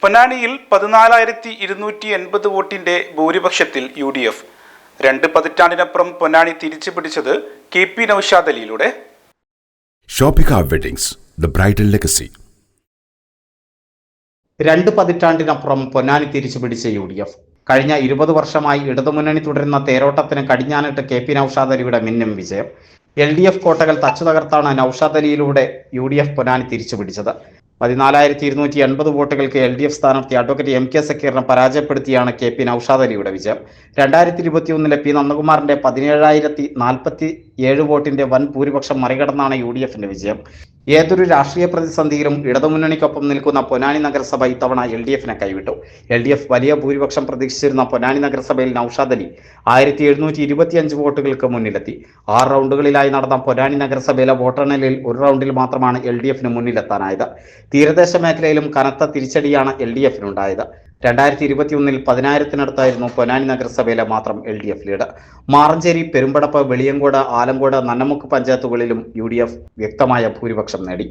പൊന്നാനിയിൽ 14,280 വോട്ടിന്റെ ഭൂരിപക്ഷത്തിൽ UDF 2 പതിറ്റാണ്ടിനപ്പുറം പൊന്നാനി തിരിച്ചു പിടിച്ചത് KP നൌഷാദ് അലിയിലൂടെ. Shoppika weddings, the bridal legacy. 2 പതിറ്റാണ്ടിനപ്പുറം പൊന്നാനി തിരിച്ചു പിടിച്ച UDF. കഴിഞ്ഞ 20 വർഷമായി ഇടതുമുന്നണി തുടരുന്ന തേരോട്ടത്തിന് കടിഞ്ഞാനിട്ട് KP നൌഷാദ് അലിയുടെ മിന്നും വിജയം. LDF കോട്ടകൾ തച്ചു തകർത്താണ് നൌഷാദ് അലിയിലൂടെ UDF പൊന്നാനി തിരിച്ചു പിടിച്ചത്. 14,280 വോട്ടുകൾക്ക് LDF സ്ഥാനാർത്ഥി അഡ്വക്കേറ്റ് MK സക്കീറിനെ പരാജയപ്പെടുത്തിയാണ് KP നൌഷാദ് അലിയുടെ വിജയം. 2021 P നന്ദകുമാറിന്റെ 17,047 വോട്ടിന്റെ വൻ ഭൂരിപക്ഷം മറികടന്നാണ് UDFന്റെ വിജയം. ഏതൊരു രാഷ്ട്രീയ പ്രതിസന്ധിയിലും ഇടതുമുന്നണിക്കൊപ്പം നിൽക്കുന്ന പൊന്നാനി നഗരസഭ ഇത്തവണ LDFനെ കൈവിട്ടു. LDF വലിയ ഭൂരിപക്ഷം പ്രതീക്ഷിച്ചിരുന്ന പൊന്നാനി നഗരസഭയിൽ നൌഷാദ് അലി 1,725 വോട്ടുകൾക്ക് മുന്നിലെത്തി. 6 റൗണ്ടുകളിലായി നടന്ന പൊന്നാനി നഗരസഭയിലെ വോട്ടെണ്ണലിൽ ഒരു റൗണ്ടിൽ മാത്രമാണ് LDFന് മുന്നിലെത്താനായത്. തീരദേശ മേഖലയിലും കനത്ത തിരിച്ചടിയാണ് LDFനുണ്ടായത്. 2021 10,000-നടുത്തായിരുന്നു പൊന്നാനി നഗരസഭയിലെ മാത്രം LDF ലീഡ്. മാറഞ്ചേരി, പെരുമ്പടപ്പ്, വെളിയങ്കോട്, ആലങ്കോട്, നന്നമുക്ക് പഞ്ചായത്തുകളിലും UDF വ്യക്തമായ ഭൂരിപക്ഷം നേടി.